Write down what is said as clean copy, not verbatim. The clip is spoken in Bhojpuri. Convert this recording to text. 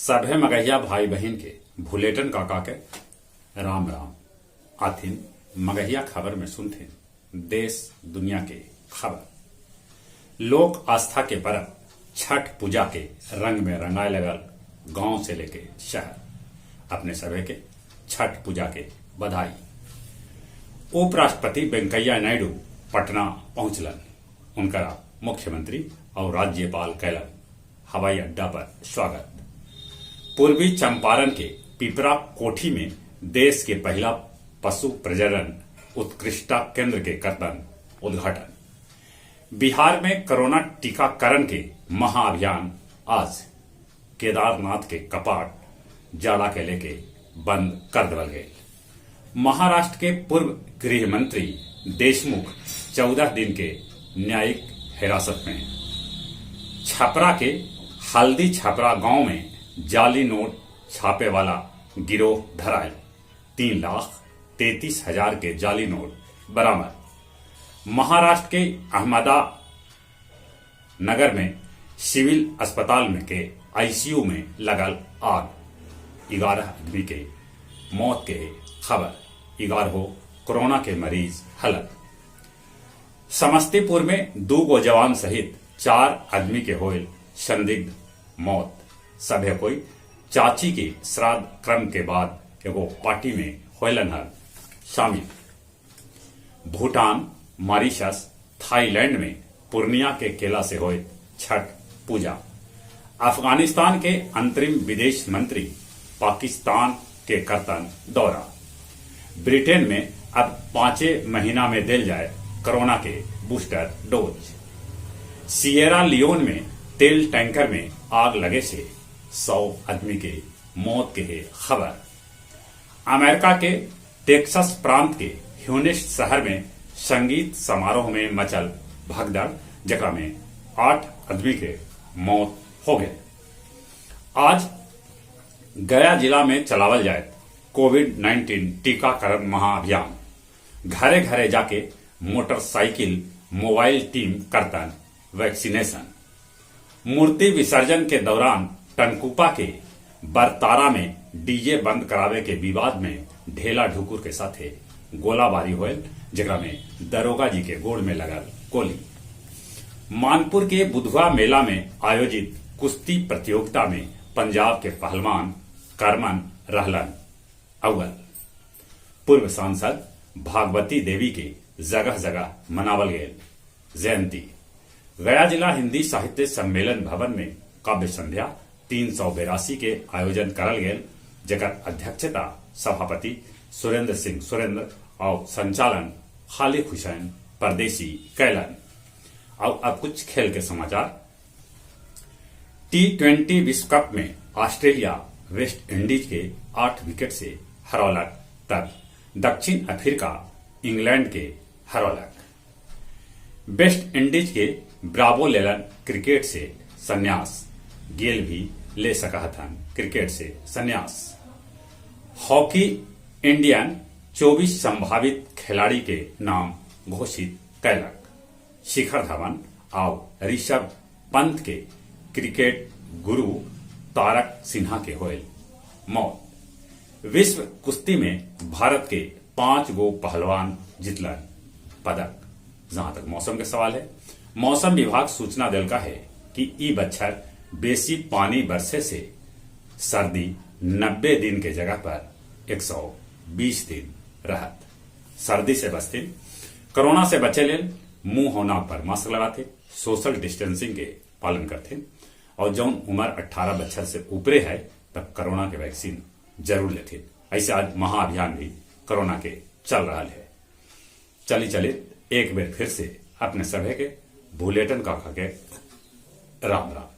सभे मगहिया भाई बहन के भुलेटन काका के राम राम। आथिन मगहिया खबर में सुनथिन देश दुनिया के खबर। लोक आस्था के पर्व छठ पूजा के रंग में रंगाए लगल गांव से लेके शहर। अपने सभे के छठ पूजा के बधाई। उपराष्ट्रपति वेंकैया नायडू पटना पहुंचलन। उनका मुख्यमंत्री और राज्यपाल कैलन हवाई अड्डा पर स्वागत। पूर्वी चंपारण के पिपरा कोठी में देश के पहला पशु प्रजनन उत्कृष्टता केंद्र के करतन उद्घाटन। बिहार में कोरोना टीकाकरण के महाअभियान आज। केदारनाथ के कपाट जाड़ा के लेके बंद कर दिया गए। महाराष्ट्र के पूर्व गृह मंत्री देशमुख 14 दिन के न्यायिक हिरासत में। छपरा के हल्दी छपरा गांव में जाली नोट छापे वाला गिरोह धराए। 3,33,000 के जाली नोट बरामद। महाराष्ट्र के अहमदानगर में सिविल अस्पताल में के आईसीयू में लगल आग। 11 आदमी के मौत के खबर। 11 कोरोना के मरीज हलक। समस्तीपुर में 2 जवान सहित 4 आदमी के होयल संदिग्ध मौत। सभे कोई चाची के श्राद्ध क्रम के बाद एगो पार्टी में होलन हल शामिल। भूटान, मॉरिशस, थाईलैंड में पूर्णिया के केला से होए छठ पूजा। अफगानिस्तान के अंतरिम विदेश मंत्री पाकिस्तान के करतन दौरा। ब्रिटेन में अब 5 महीना में दिल जाए कोरोना के बूस्टर डोज। सिएरा लियोन में तेल टैंकर में आग लगे से 100 आदमी के मौत के खबर। अमेरिका के टेक्सास प्रांत के ह्यूस्टन शहर में संगीत समारोह में मचल भगदड़, जगह में 8 आदमी के मौत हो गए। आज गया जिला में चलावल जाए कोविड-19 टीकाकरण महाअभियान। घरे घरे जाके मोटरसाइकिल मोबाइल टीम करतन वैक्सीनेशन। मूर्ति विसर्जन के दौरान टनकुपा के बरतारा में डीजे बंद करावे के विवाद में ढेला ढुकुर के साथे गोलाबारी होयल, जगह में दरोगा जी के गोड़ में लगल गोली। मानपुर के बुधवा मेला में आयोजित कुश्ती प्रतियोगिता में पंजाब के पहलवान करमन रहलन अव्वल। पूर्व सांसद भागवती देवी के जगह जगह मनावल गये जयंती। गया जिला हिंदी साहित्य सम्मेलन भवन में काव्य संध्या 382 के आयोजन करल गये, जकर अध्यक्षता सभापति सुरेंद्र सिंह सुरेंद्र और संचालन खालिद हुसैन परदेसी कैलन। और अब कुछ खेल के समाचार। T20 विश्व कप में ऑस्ट्रेलिया वेस्ट इंडीज के 8 विकेट से हरौलक तक। दक्षिण अफ्रीका इंग्लैंड के हरौलक। वेस्ट इंडीज के ब्रावो लेलन क्रिकेट से संन्यास। गेल भी ले सका था क्रिकेट से संन्यास। हॉकी इंडियन 24 संभावित खिलाड़ी के नाम घोषित कैलक। शिखर धवन और ऋषभ पंत के क्रिकेट गुरु तारक सिन्हा के होयल मौत। विश्व कुश्ती में भारत के 5 पहलवान जितलन पदक। जहां तक मौसम के सवाल है, मौसम विभाग सूचना दिलका है कि ई बच्छर बेसी पानी बरसे से सर्दी 90 दिन के जगह पर 120 दिन रहत। सर्दी से बचते, कोरोना से बचे लेल मुंह होना पर मास्क लगाते, सोशल डिस्टेंसिंग के पालन करते और जौन उम्र 18 बच्चर से ऊपरे है तब कोरोना के वैक्सीन जरूर लेते। ऐसे आज महाअभियान भी कोरोना के चल रहा है। चले एक बार फिर से अपने सभे के भुलेटन काका के राम राम।